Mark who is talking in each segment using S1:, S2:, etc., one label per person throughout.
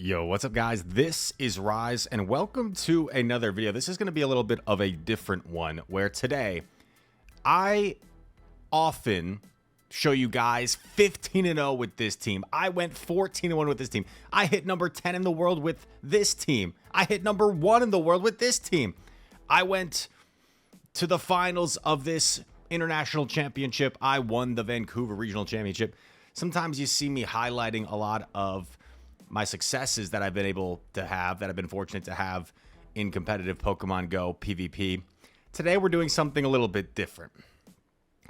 S1: Yo, what's up, guys? This is Rise, and welcome to another video. This is going to be a little bit of a different one, where today I often show you guys 15-0 with this team. I went 14-1 with this team. I hit number 10 in the world with this team. I hit number 1 in the world with this team. I went to the finals of this international championship. I won the Vancouver Regional Championship. Sometimes you see me highlighting a lot of my successes that I've been able to have, that I've been fortunate to have in competitive Pokemon Go PvP. Today we're doing something a little bit different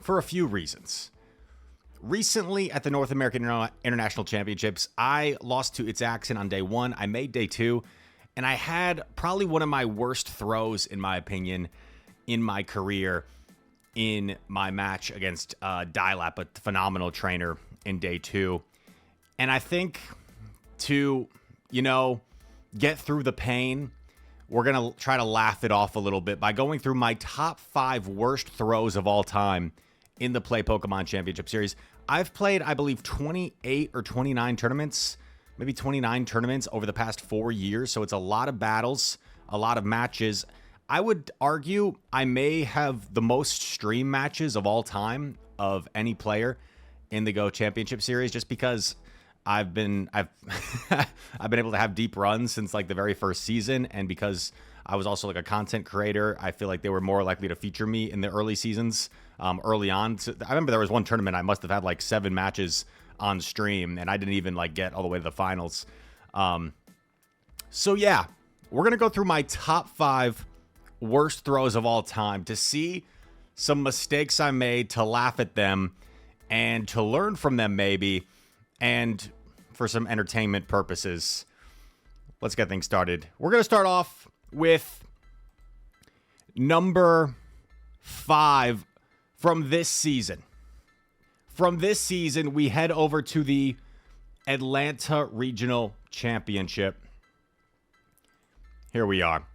S1: for a few reasons. Recently at the North American International Championships, I lost to It's Accent on day 1. I made day 2, and I had probably one of my worst throws, in my opinion, in my career in my match against Dilap, a phenomenal trainer, in day 2. And I think to, get through the pain, we're going to try to laugh it off a little bit by going through my top 5 worst throws of all time in the Play Pokemon Championship Series. I've played, I believe, 28 or 29 tournaments, maybe 29 tournaments over the past 4 years. So it's a lot of battles, a lot of matches. I would argue I may have the most stream matches of all time of any player in the Go Championship Series, just because I've been able to have deep runs since like the very first season, and because I was also like a content creator, I feel like they were more likely to feature me in the early seasons, early on. So I remember there was one tournament I must have had like 7 matches on stream, and I didn't even like get all the way to the finals. So yeah, we're gonna go through my top 5 worst throws of all time to see some mistakes I made, to laugh at them, and to learn from them maybe, and for some entertainment purposes. Let's get things started. We're going to start off with number 5 from this season. From this season, we head over to the Atlanta Regional Championship. Here we are.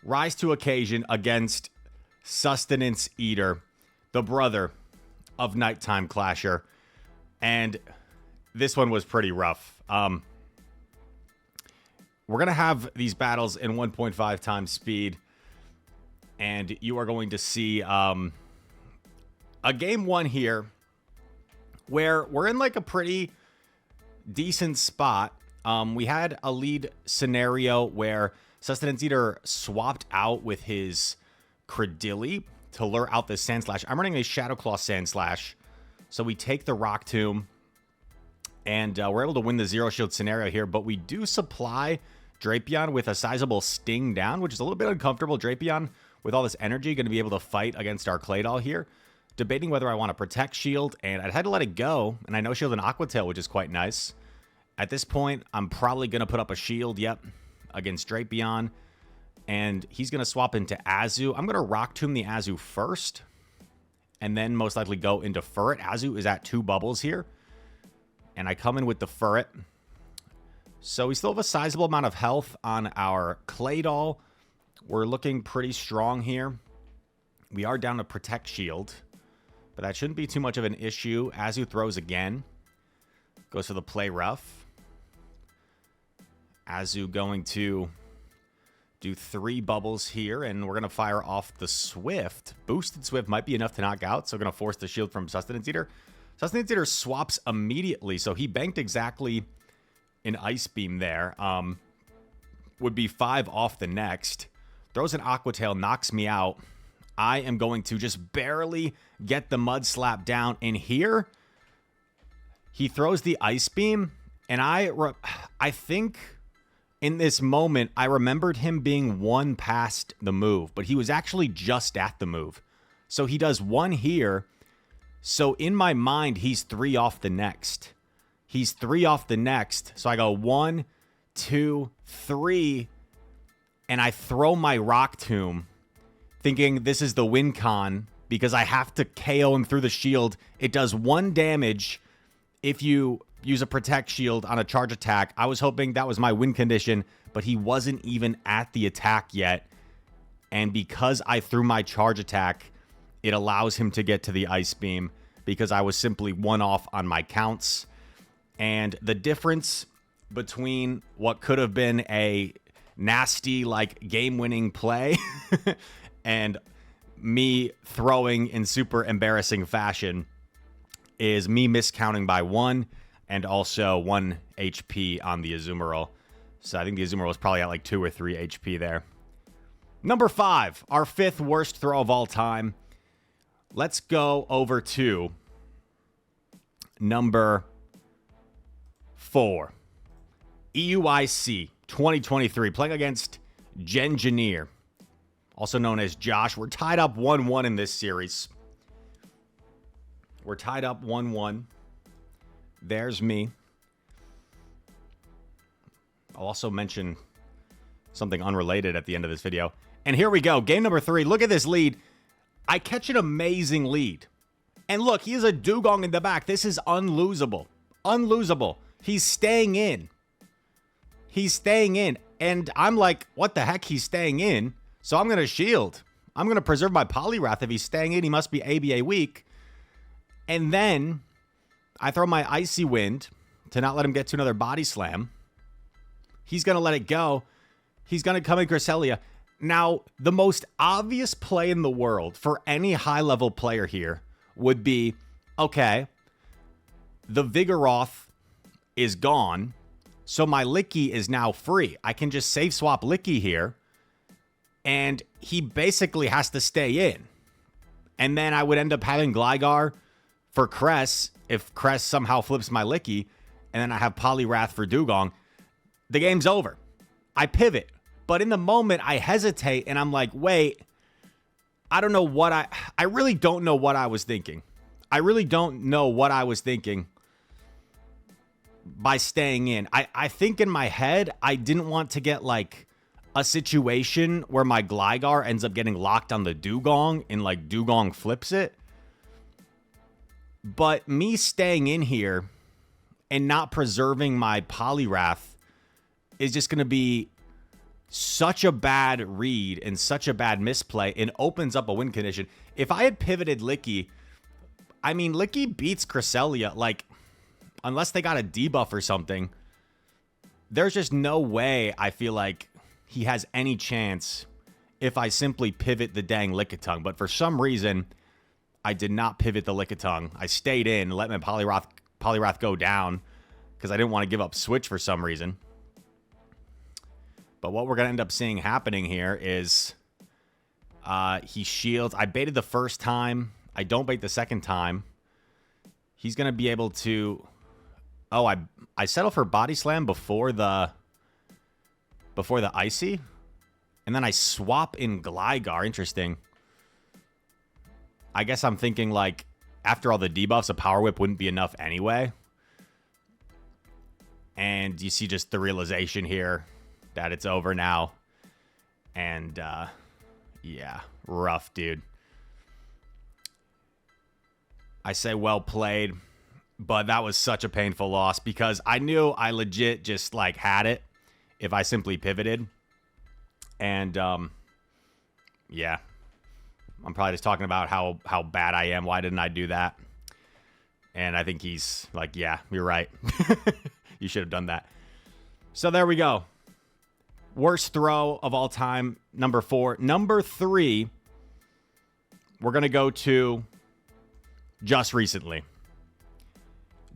S1: Rise to occasion against Sustenance Eater, the brother of Nighttime Clasher. And this one was pretty rough. We're going to have these battles in 1.5 times speed, and you are going to see a game 1 here where we're in like a pretty decent spot. We had a lead scenario where Sustenance Eater swapped out with his Credilli to lure out the Sandslash. I'm running a Shadow Claw Sandslash, so we take the Rock Tomb, and we're able to win the Zero Shield scenario here, but we do supply Drapion with a sizable Sting down, which is a little bit uncomfortable. Drapion, with all this energy, going to be able to fight against our Claydol here. Debating whether I want to Protect Shield, and I had to let it go, and I no Shield an Aqua Tail, which is quite nice. At this point, I'm probably going to put up a Shield, against Drapion, and he's going to swap into Azu. I'm going to Rock Tomb the Azu first, and then most likely go into Furret. Azu is at 2 bubbles here, and I come in with the Furret. So we still have a sizable amount of health on our Claydol. We're looking pretty strong here. We are down to Protect Shield, but that shouldn't be too much of an issue. Azu throws again. Goes for the Play Rough. Azu going to do 3 bubbles here, and we're going to fire off the Swift. Boosted Swift might be enough to knock out, so we're going to force the shield from Sustenance Eater. Sustenance Eater swaps immediately, so he banked exactly an Ice Beam there. Would be 5 off the next. Throws an Aqua Tail, knocks me out. I am going to just barely get the Mud Slap down, and here he throws the Ice Beam, and I think in this moment, I remembered him being 1 past the move, but he was actually just at the move. So he does 1 here. So in my mind, he's 3 off the next. He's 3 off the next. So I go 1, 2, 3, and I throw my Rock Tomb, thinking this is the win con because I have to KO him through the shield. It does 1 damage if you use a Protect Shield on a charge attack. I was hoping that was my win condition, but he wasn't even at the attack yet. And because I threw my charge attack, it allows him to get to the Ice Beam because I was simply 1 off on my counts. And the difference between what could have been a nasty, like, game-winning play and me throwing in super embarrassing fashion is me miscounting by 1 and also 1 HP on the Azumarill. So I think the Azumarill was probably at like 2 or 3 HP there. Number 5, our 5th worst throw of all time. Let's go over to number 4. EUIC 2023, playing against Gengineer, also known as Josh. We're tied up 1-1 in this series. We're tied up 1-1. There's me. I'll also mention something unrelated at the end of this video. And here we go. Game number 3. Look at this lead. I catch an amazing lead. And look, he has a Dugong in the back. This is unlosable. Unlosable. He's staying in. He's staying in. And I'm like, what the heck? He's staying in. So I'm going to shield. I'm going to preserve my Poliwrath. If he's staying in, he must be ABA weak. And then I throw my Icy Wind to not let him get to another Body Slam. He's going to let it go. He's going to come in Cresselia. Now, the most obvious play in the world for any high-level player here would be, okay, the Vigoroth is gone, so my Licky is now free. I can just save swap Licky here, and he basically has to stay in. And then I would end up having Gligar for Cress if Cress somehow flips my Licky, and then I have Poliwrath for Dugong. The game's over. I pivot. But in the moment, I hesitate, and I'm like, wait, I don't know what I really don't know what I was thinking. I really don't know what I was thinking by staying in. I think in my head, I didn't want to get, like, a situation where my Gligar ends up getting locked on the Dugong, and, like, Dugong flips it. But me staying in here and not preserving my Poliwrath is just going to be such a bad read and such a bad misplay and opens up a win condition. If I had pivoted Licky, I mean, Licky beats Cresselia, like, unless they got a debuff or something, there's just no way I feel like he has any chance if I simply pivot the dang Lickitung. But for some reason, I did not pivot the Lickitung. I stayed in, let my Poliwrath go down because I didn't want to give up Switch for some reason. But what we're going to end up seeing happening here is he shields. I baited the first time. I don't bait the second time. He's going to be able to... Oh, I settle for Body Slam before the Icy. And then I swap in Gligar. Interesting. I guess I'm thinking, like, after all the debuffs, a Power Whip wouldn't be enough anyway. And you see just the realization here that it's over now. And, yeah, rough, dude. I say well played, but that was such a painful loss because I knew I legit just, like, had it if I simply pivoted. And, yeah. I'm probably just talking about how bad I am. Why didn't I do that? And I think he's like, yeah, you're right. You should have done that. So there we go. Worst throw of all time, number 4. Number 3, we're going to go to just recently.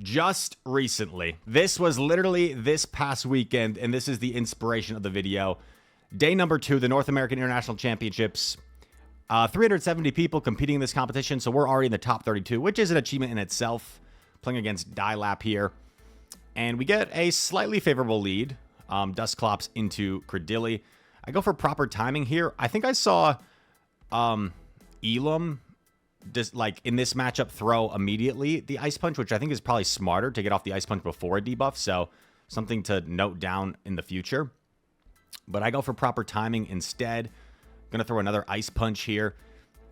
S1: Just recently. This was literally this past weekend, and this is the inspiration of the video. Day number 2, the North American International Championships. 370 people competing in this competition, so we're already in the top 32, which is an achievement in itself, playing against Dilap here. And we get a slightly favorable lead. Dusclops into Credilli. I go for proper timing here. I think I saw Elam just, like, in this matchup throw immediately the Ice Punch, which I think is probably smarter to get off the Ice Punch before a debuff, so something to note down in the future. But I go for proper timing instead. Going to throw another Ice Punch here.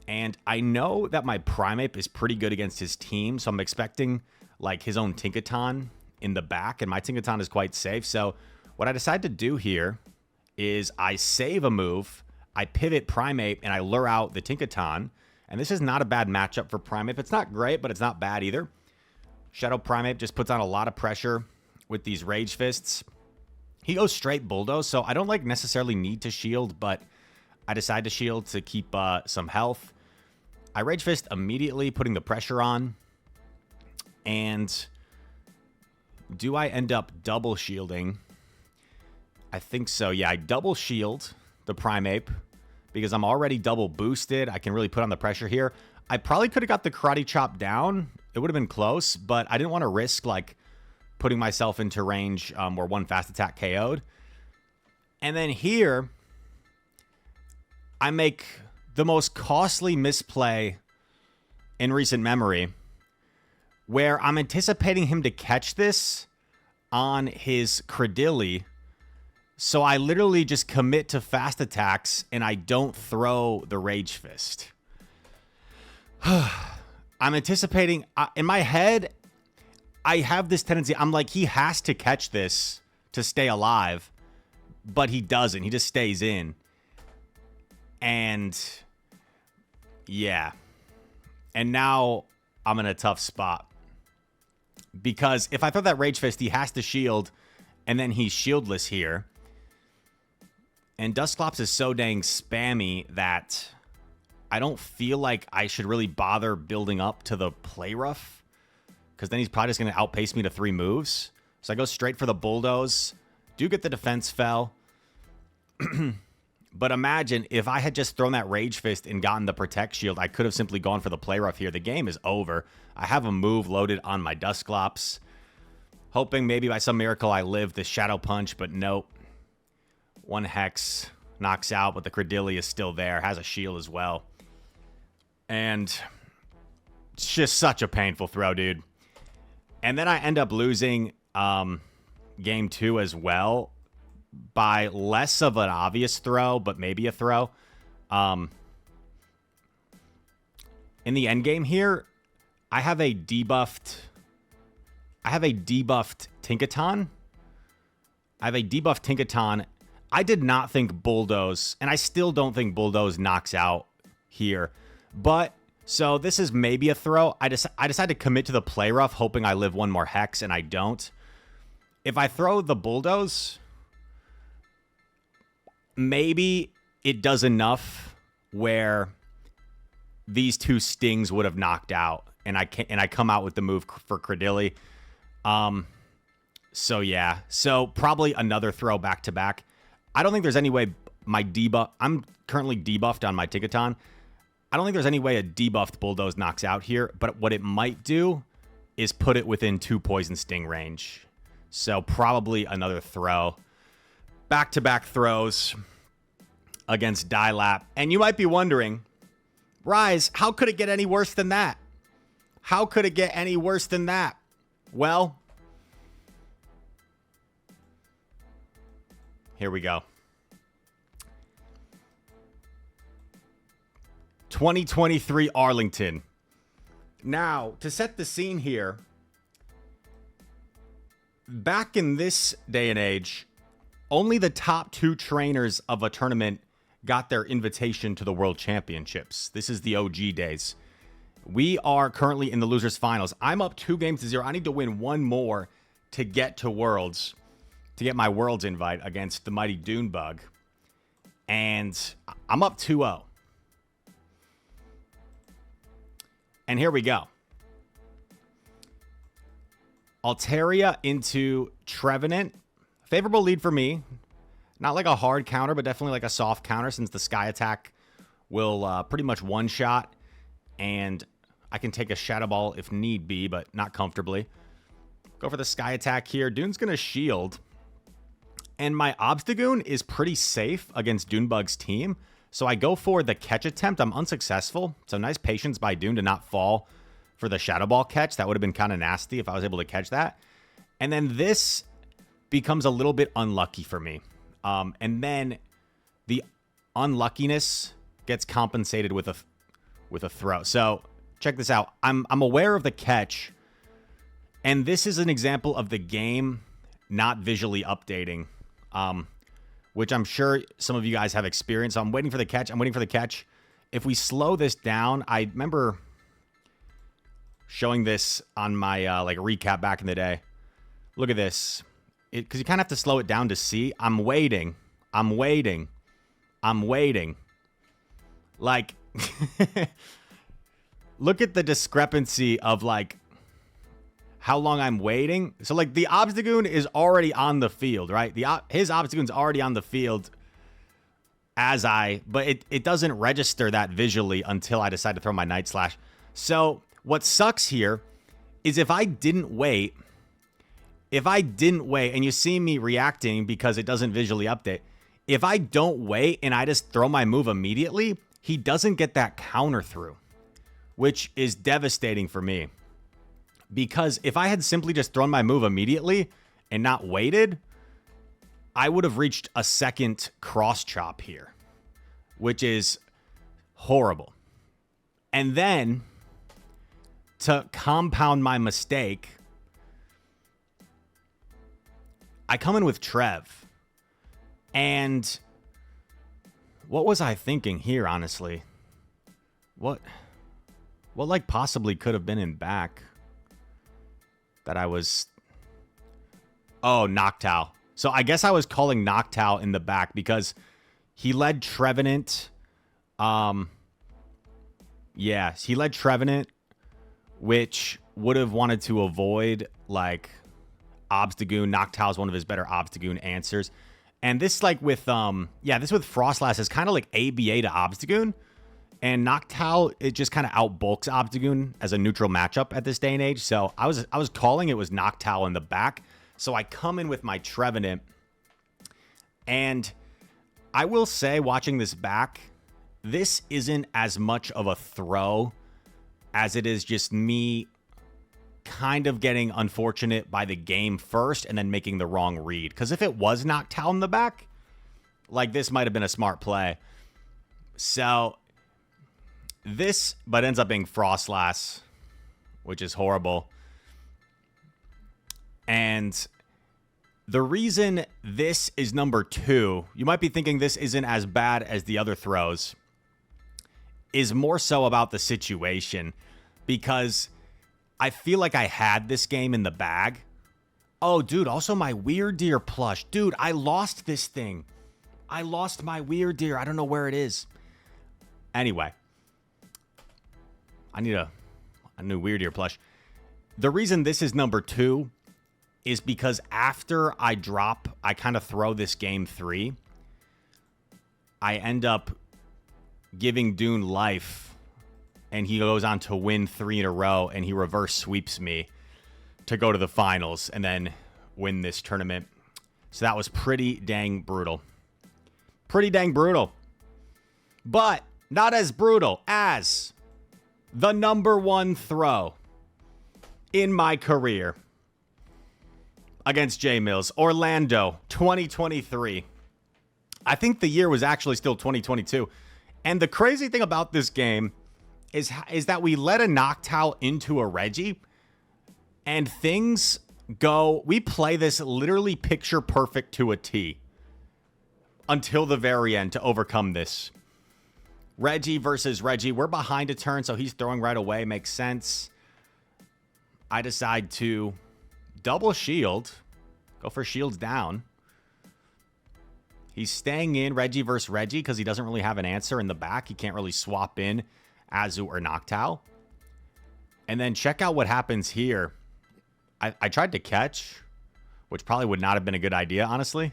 S1: And I know that my Primeape is pretty good against his team, so I'm expecting, like, his own Tinkaton in the back, and my Tinkaton is quite safe. So what I decide to do here is I save a move, I pivot Primeape, and I lure out the Tinkaton. And this is not a bad matchup for Primeape. It's not great, but it's not bad either. Shadow Primeape just puts on a lot of pressure with these Rage Fists. He goes straight bulldoze, so I don't like necessarily need to shield, but I decide to shield to keep some health. I Rage Fist immediately, putting the pressure on. And do I end up double shielding? I think so. Yeah, I double shield the Primeape because I'm already double boosted. I can really put on the pressure here. I probably could have got the Karate Chop down. It would have been close, but I didn't want to risk like putting myself into range where one fast attack KO'd. And then here, I make the most costly misplay in recent memory, where I'm anticipating him to catch this on his Credilli. So I literally just commit to fast attacks and I don't throw the Rage Fist. I'm anticipating, in my head, I have this tendency, I'm like, he has to catch this to stay alive, but he doesn't. He just stays in. And yeah. And now I'm in a tough spot. Because if I throw that Rage Fist, he has to shield, and then he's shieldless here. And Dusclops is so dang spammy that I don't feel like I should really bother building up to the Play Rough, because then he's probably just going to outpace me to 3 moves. So I go straight for the Bulldoze. Do get the defense fell. But imagine if I had just thrown that Rage Fist and gotten the Protect Shield, I could have simply gone for the Play Rough here. The game is over. I have a move loaded on my Dusclops, hoping maybe by some miracle I live the Shadow Punch, but nope. 1 Hex knocks out, but the Credilli is still there, has a shield as well. And it's just such a painful throw, dude. And then I end up losing game 2 as well, by less of an obvious throw, but maybe a throw. In the end game here, I have a debuffed Tinkaton. I did not think Bulldoze, and I still don't think Bulldoze knocks out here. But, so this is maybe a throw. I decided to commit to the Play Rough, hoping I live 1 more Hex, and I don't. If I throw the Bulldoze, maybe it does enough where these 2 stings would have knocked out, and I come out with the move for Credilli. So yeah, so probably another throw back to back. I don't think there's any way my debuff. I'm currently debuffed on my Tinkaton. I don't think there's any way a debuffed Bulldoze knocks out here, but what it might do is put it within 2 Poison Sting range. So probably another throw. Back-to-back throws against Dilap. And you might be wondering, Rise, how could it get any worse than that? How could it get any worse than that? Well, here we go. 2023 Arlington. Now, to set the scene here, back in this day and age, only the top 2 trainers of a tournament got their invitation to the World Championships. This is the OG days. We are currently in the losers finals. I'm up 2-0. I need to win 1 more to get to Worlds, to get my Worlds invite against the mighty Dunebug. And I'm up 2-0. And here we go. Altaria into Trevenant. Favorable lead for me. Not like a hard counter, but definitely like a soft counter, since the Sky Attack will pretty much one-shot. And I can take a Shadow Ball if need be, but not comfortably. Go for the Sky Attack here. Dune's going to shield. And my Obstagoon is pretty safe against Dunebug's team. So I go for the catch attempt. I'm unsuccessful. So nice patience by Dune to not fall for the Shadow Ball catch. That would have been kind of nasty if I was able to catch that. And then this becomes a little bit unlucky for me. And then the unluckiness gets compensated with a throw. So check this out. I'm aware of the catch. And this is an example of the game not visually updating. Which I'm sure some of you guys have experienced. So I'm waiting for the catch. If we slow this down, I remember showing this on my like recap back in the day. Look at this. because you kind of have to slow it down to see. I'm waiting. I'm waiting. I'm waiting. Like, look at the discrepancy of, like, how long I'm waiting. So, like, the Obstagoon is already on the field, right? His Obstagoon's already on the field but it doesn't register that visually until I decide to throw my Night Slash. So, what sucks here is if I didn't wait, and you see me reacting because it doesn't visually update, if I don't wait and I just throw my move immediately, he doesn't get that counter through, which is devastating for me. Because if I had simply just thrown my move immediately and not waited, I would have reached a second cross chop here, which is horrible. And then, to compound my mistake, I come in with Trev. And what was I thinking here, honestly? What like possibly could have been in back that I was... Oh, Noctowl. So I guess I was calling Noctowl in the back because he led Trevenant. Yeah, he led Trevenant, which would have wanted to avoid, like, Obstagoon. Noctowl is one of his better Obstagoon answers. And this, like, with, this with Frostlass is kind of like ABA to Obstagoon. And Noctowl, it just kind of outbulks Obstagoon as a neutral matchup at this day and age. So I was calling it was Noctowl in the back. So I come in with my Trevenant. And I will say, watching this back, this isn't as much of a throw as it is just me kind of getting unfortunate by the game first and then making the wrong read. Because if it was Noctowl in the back, like, this might have been a smart play. So this, but ends up being Frostlass, which is horrible. And the reason this is number 2, you might be thinking this isn't as bad as the other throws, is more so about the situation, because I feel like I had this game in the bag. Oh, dude, also my Weird Deer plush. Dude, I lost this thing. I lost my Weird Deer. I don't know where it is. Anyway, I need a new Weird Deer plush. The reason this is number 2 is because after I kind of throw this game 3, I end up giving Dune life, and he goes on to win 3 in a row, and he reverse sweeps me to go to the finals and then win this tournament. So that was pretty dang brutal. Pretty dang brutal. But not as brutal as the number 1 throw in my career against J Mills, Orlando, 2023. I think the year was actually still 2022. And the crazy thing about this game is that we let a Noctowl into a Reggie, and things go... We play this literally picture perfect to a T until the very end to overcome this. Reggie versus Reggie. We're behind a turn, so he's throwing right away. Makes sense. I decide to double shield. Go for shields down. He's staying in Reggie versus Reggie because he doesn't really have an answer in the back. He can't really swap in Azu or Noctowl. And then check out what happens here. I tried to catch, which probably would not have been a good idea, honestly.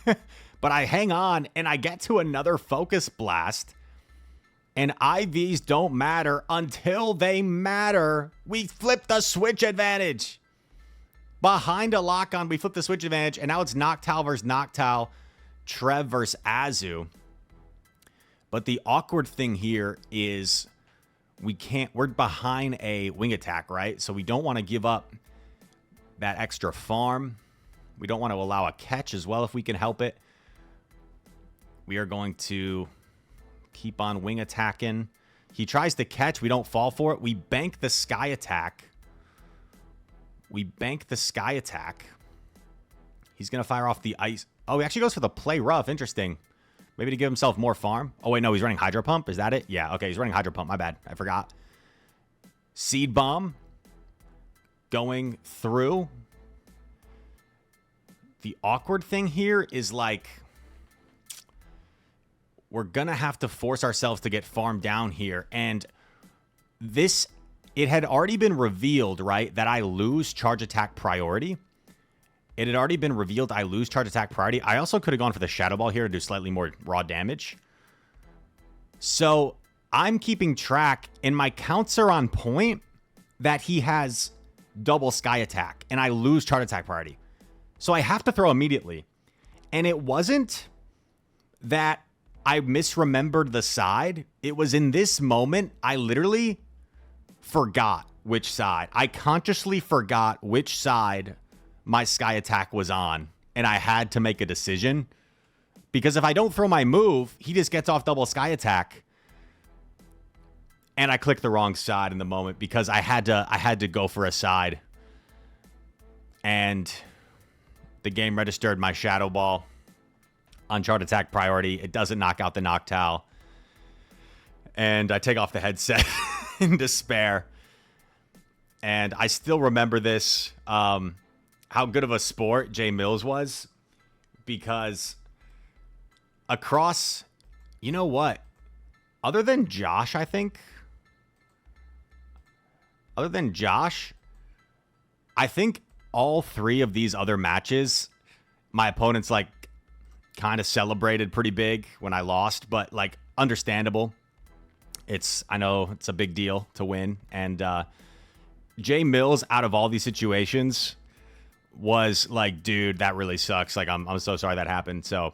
S1: But I hang on, and I get to another Focus Blast. And IVs don't matter until they matter. We flip the switch advantage. Behind a lock-on, we flip the switch advantage, and now it's Noctowl versus Noctowl, Trev versus Azu. But the awkward thing here is we're behind a wing attack, right? So we don't want to give up that extra farm. We don't want to allow a catch as well if we can help it. We are going to keep on wing attacking. He tries to catch. We don't fall for it. We bank the sky attack. He's going to fire off the ice. Oh, he actually goes for the play rough. Interesting. Maybe to give himself more farm. Oh, wait, no, he's running Hydro Pump. Is that it? Yeah, okay, he's running Hydro Pump. My bad. I forgot. Seed Bomb going through. the awkward thing here is like we're going to have to force ourselves to get farmed down here. And this, it had already been revealed, right, that I lose charge attack priority. It had already been revealed I lose charge attack priority. I also could have gone for the Shadow Ball here to do slightly more raw damage. So I'm keeping track, and my counts are on point that he has double Sky Attack, and I lose charge attack priority. So I have to throw immediately. And it wasn't that I misremembered the side. It was in this moment, I literally forgot which side. I consciously forgot which side my Sky Attack was on, and I had to make a decision. Because if I don't throw my move, he just gets off double Sky Attack. And I clicked the wrong side in the moment because I had to go for a side. And the game registered my Shadow Ball on charge attack priority. It doesn't knock out the Noctowl. And I take off the headset in despair. And I still remember this, how good of a sport Jay Mills was. Because across, you know what? Other than Josh, I think. Other than Josh, I think all three of these other matches, my opponents, like, kind of celebrated pretty big when I lost, but, like, understandable. I know it's a big deal to win. And Jay Mills, out of all these situations, was like, dude, that really sucks. Like, I'm so sorry that happened. So,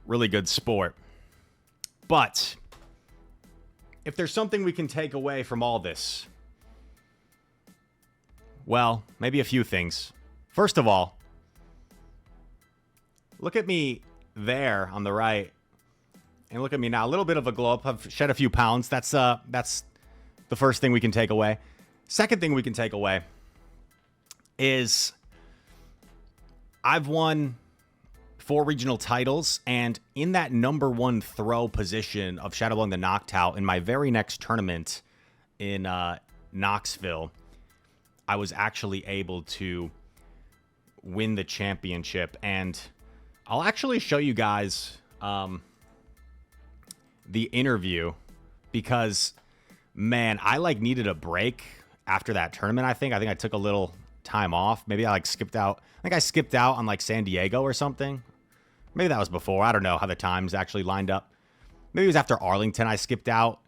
S1: really good sport. But if there's something we can take away from all this, well, maybe a few things. First of all, look at me there on the right, and look at me now. A little bit of a glow up. I've shed a few pounds. That's the first thing we can take away. Second thing we can take away is I've won 4 regional titles, and in that #1 throw position of Shadowballing the Noctowl in my very next tournament in Knoxville, I was actually able to win the championship. And I'll actually show you guys the interview because, man, I like needed a break after that tournament. I think I took a little time off. Maybe I like skipped out. I think I skipped out on like San Diego or something. Maybe that was before. I don't know how the times actually lined up. Maybe it was after Arlington I skipped out.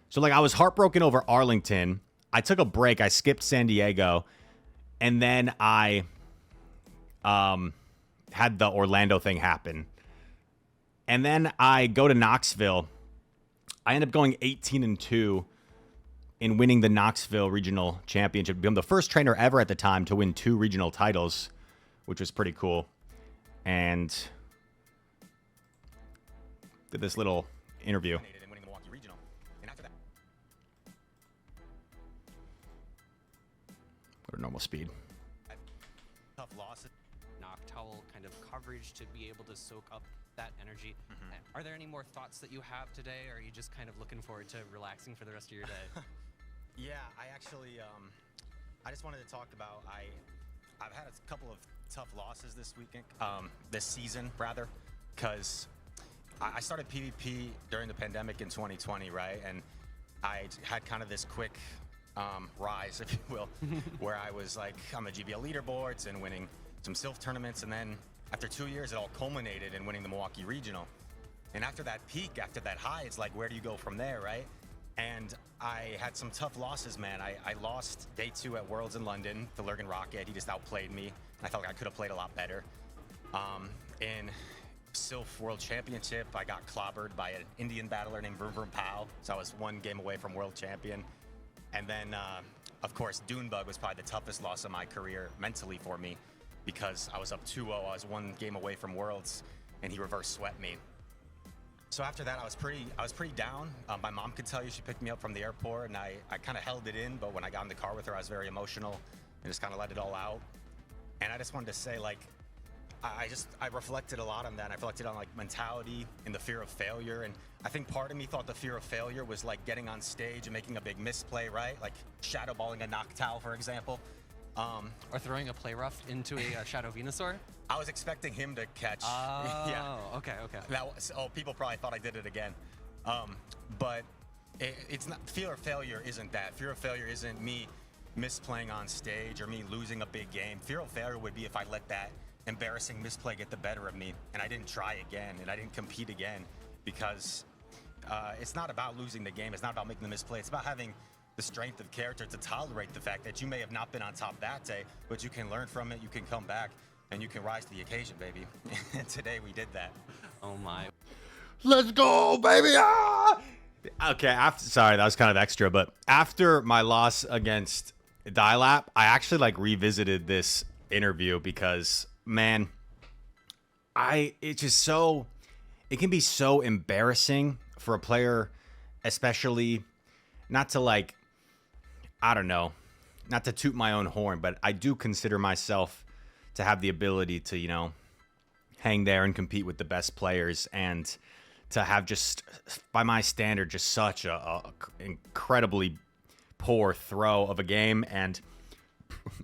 S1: So like I was heartbroken over Arlington. I took a break. I skipped San Diego. And then I had the Orlando thing happen. And then I go to Knoxville. I end up going 18-2 in winning the Knoxville Regional Championship. Become the first trainer ever at the time to win 2 regional titles, which was pretty cool. And did this little interview. Go to normal speed.
S2: Tough loss. Noctowl kind of coverage to be able to soak up that energy. Are there any more thoughts that you have today, or are you just kind of looking forward to relaxing for the rest of your day?
S3: Yeah, I actually, I just wanted to talk about, I've had a couple of tough losses this weekend, this season rather, because I started PvP during the pandemic in 2020, right? And I had kind of this quick rise, if you will, where I was like on the GBL leaderboards and winning some Sylph tournaments, and then after 2 years, it all culminated in winning the Milwaukee Regional. And after that peak, after that high, it's like, where do you go from there, right? And I had some tough losses, man. I lost day 2 at Worlds in London to Lurgan Rocket. He just outplayed me. I felt like I could have played a lot better. In Sylph World Championship, I got clobbered by an Indian battler named Vroom Vroom Pow. So I was 1 game away from World Champion. And then, of course, Dunebug was probably the toughest loss of my career mentally for me because I was up 2-0. I was 1 game away from Worlds, and he reverse swept me. So after that, I was pretty down. My mom could tell you, she picked me up from the airport, and I kind of held it in, but when I got in the car with her, I was very emotional and just kind of let it all out. And I just wanted to say, like, I reflected a lot on that. I reflected on like mentality and the fear of failure. And I think part of me thought the fear of failure was like getting on stage and making a big misplay, right? Like shadowballing a Noctowl, for example.
S2: Or throwing a play rough into a Shadow Venusaur?
S3: I was expecting him to catch.
S2: Oh,
S3: Yeah.
S2: okay.
S3: People probably thought I did it again. But it's not, fear of failure isn't that. Fear of failure isn't me misplaying on stage or me losing a big game. Fear of failure would be if I let that embarrassing misplay get the better of me and I didn't try again and I didn't compete again, because it's not about losing the game. It's not about making the misplay. It's about having the strength of character to tolerate the fact that you may have not been on top that day, but you can learn from it, you can come back, and you can rise to the occasion, baby. And today we did that.
S2: Oh my.
S1: Let's go, baby! Ah! Okay, sorry, that was kind of extra, but after my loss against Dialap, I actually like revisited this interview because, man, it can be so embarrassing for a player, especially not to like, I don't know, not to toot my own horn, but I do consider myself to have the ability to, you know, hang there and compete with the best players, and to have just, by my standard, just such a incredibly poor throw of a game. And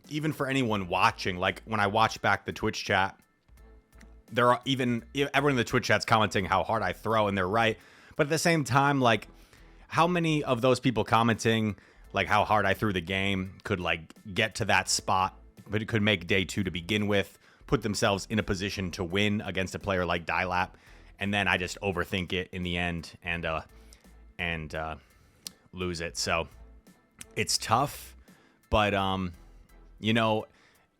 S1: even for anyone watching, like when I watch back the Twitch chat, there are everyone in the Twitch chat's commenting how hard I throw, and they're right. But at the same time, like, how many of those people commenting like how hard I threw the game could like get to that spot, but it could make day 2 to begin with, put themselves in a position to win against a player like Dialap, and then I just overthink it in the end and lose it. So it's tough, but you know,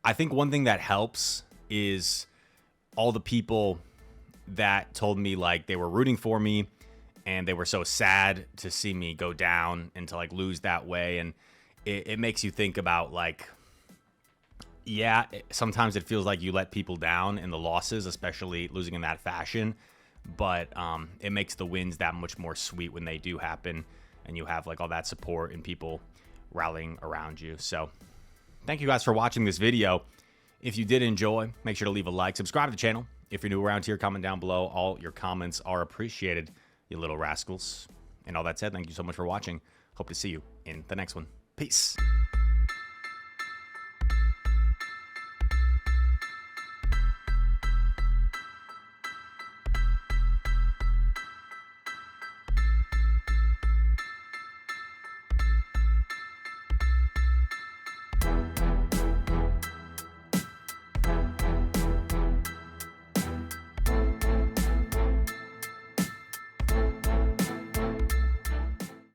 S1: I think one thing that helps is all the people that told me like they were rooting for me and they were so sad to see me go down and to like lose that way. And it makes you think about like, yeah, sometimes it feels like you let people down in the losses, especially losing in that fashion. But it makes the wins that much more sweet when they do happen and you have like all that support and people rallying around you. So thank you guys for watching this video. If you did enjoy, make sure to leave a like, subscribe to the channel. If you're new around here, comment down below. All your comments are appreciated, you little rascals. And all that said, thank you so much for watching. Hope to see you in the next one. Peace.